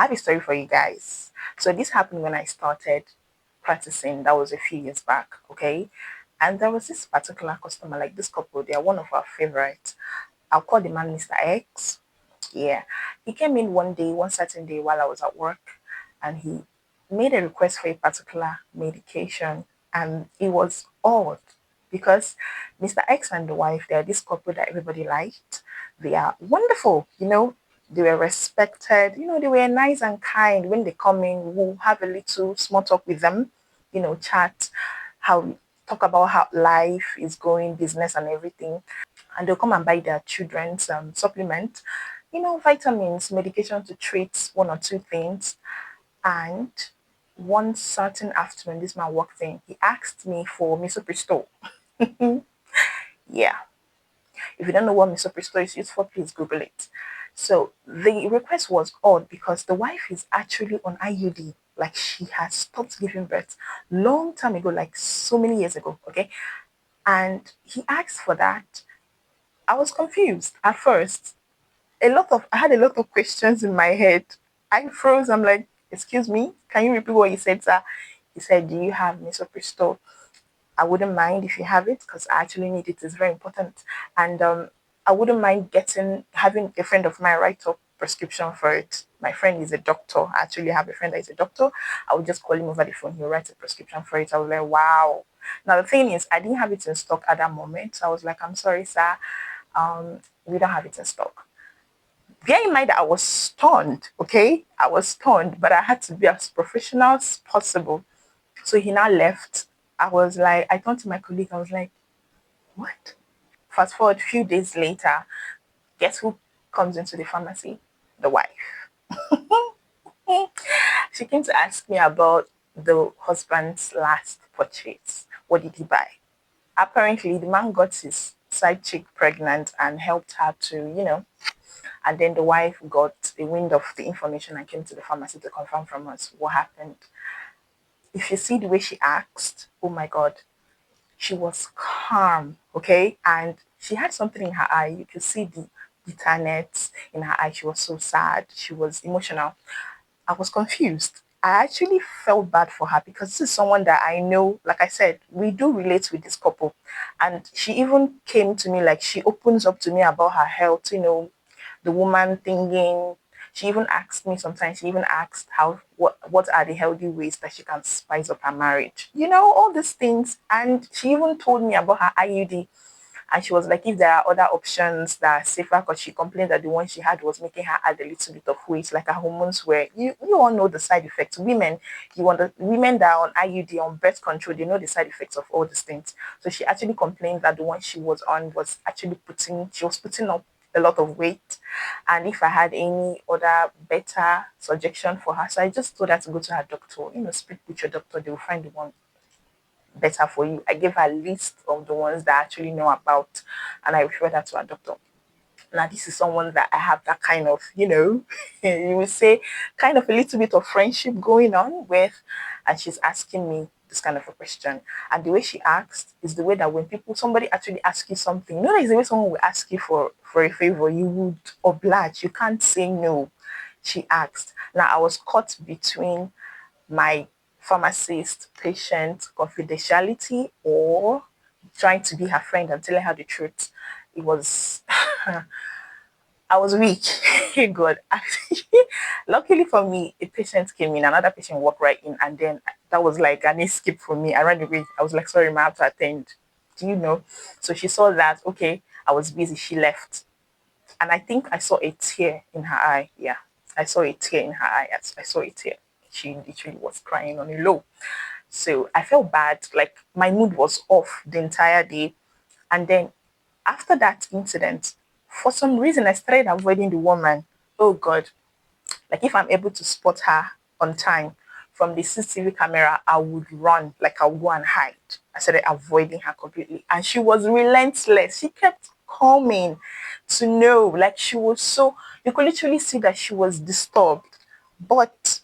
I have a story for you guys. So this happened when I started practicing. That was a few years back, okay? And there was this particular customer, like this couple, they are one of our favorites. I'll call the man Mr. X. Yeah. He came in one day, one certain day while I was at work, and he made a request for a particular medication. And it was odd because Mr. X and the wife, they are this couple that everybody liked. They are wonderful, they were respected, they were nice and kind. When they come in, we'll have a little small talk with them, chat, how talk about how life is going, business and everything. And they'll come and buy their children's supplement, vitamins, medication to treat one or two things. And one certain afternoon, this man walked in. He asked me for misoprostol. Yeah. If you don't know what misoprostol is used for, please Google it. So the request was odd because the wife is actually on IUD. Like she has stopped giving birth long time ago, like so many years ago. Okay. And he asked for that. I was confused at first. I had a lot of questions in my head. I froze. I'm like, excuse me, can you repeat what you said, sir? He said, do you have misoprostol? I wouldn't mind if you have it because I actually need it. It's very important. And I wouldn't mind having a friend of mine write up prescription for it. My friend is a doctor. I actually have a friend that is a doctor. I would just call him over the phone. He'll write a prescription for it. I was like, wow. Now the thing is, I didn't have it in stock at that moment. So I was like, I'm sorry, sir. We don't have it in stock. Bear in mind that I was stunned, okay? I was stunned, but I had to be as professional as possible. So he now left. I turned to my colleague, I was like, what? Fast forward a few days later, guess who comes into the pharmacy? The wife. She came to ask me about the husband's last purchase. What did he buy? Apparently, the man got his side chick pregnant and helped her to, and then the wife got a wind of the information and came to the pharmacy to confirm from us what happened. If you see the way she asked, oh my God, she was calm, okay? And she had something in her eye. You could see the bitterness in her eye. She was so sad. She was emotional. I was confused. I actually felt bad for her because this is someone that I know, like I said, we do relate with this couple. And she even came to me, like she opens up to me about her health, the woman thinking. She even asked me sometimes, she even asked what are the healthy ways that she can spice up her marriage. All these things. And she even told me about her IUD. And she was like, if there are other options that are safer, because she complained that the one she had was making her add a little bit of weight, like her hormones were. You all know the side effects. Women that are on IUD, on birth control, they know the side effects of all these things. So she actually complained that the one she was on was actually she was putting up a lot of weight. And if I had any other better suggestion for her, so I just told her to go to her doctor. Speak with your doctor, they will find the one better for you. I gave her a list of the ones that I actually know about, and I referred her to a doctor. Now, this is someone that I have that kind of, you would say, kind of a little bit of friendship going on with, and she's asking me this kind of a question. And the way she asked is the way that when somebody actually asks you something, there's the way someone will ask you for a favor, you would oblige. You can't say no. She asked. Now, I was caught between my pharmacist patient confidentiality or trying to be her friend and telling her the truth. It was I was weak. God. Luckily for me, a patient came in, another patient walked right in, and then that was like an escape for me. I ran away. I was like, sorry, ma, I have to attend. Do you know? So she saw that, okay, I was busy, she left. And I think I saw a tear in her eye. Yeah. I saw a tear in her eye. I saw a tear. She literally was crying on a low. So I felt bad. Like my mood was off the entire day. And then after that incident, for some reason, I started avoiding the woman. Oh God. Like if I'm able to spot her on time from the CCTV camera, I would run, like I would go and hide. I started avoiding her completely. And she was relentless. She kept coming to know, like she was so, you could literally see that she was disturbed. But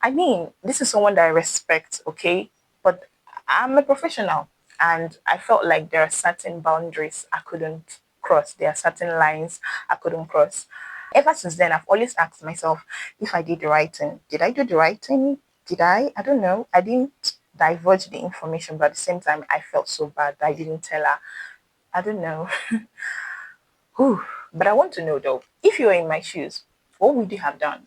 I mean, this is someone that I respect, okay? But I'm a professional and I felt like there are certain boundaries I couldn't cross. There are certain lines I couldn't cross. Ever since then, I've always asked myself if I did the right thing. Did I do the right thing? Did I? I don't know. I didn't divulge the information, but at the same time, I felt so bad that I didn't tell her. I don't know. Whew. But I want to know though, if you were in my shoes, what would you have done?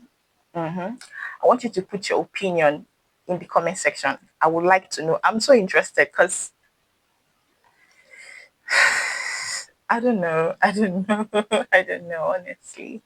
I want you to put your opinion in the comment section. I would like to know. I'm so interested because I don't know. I don't know. I don't know, honestly.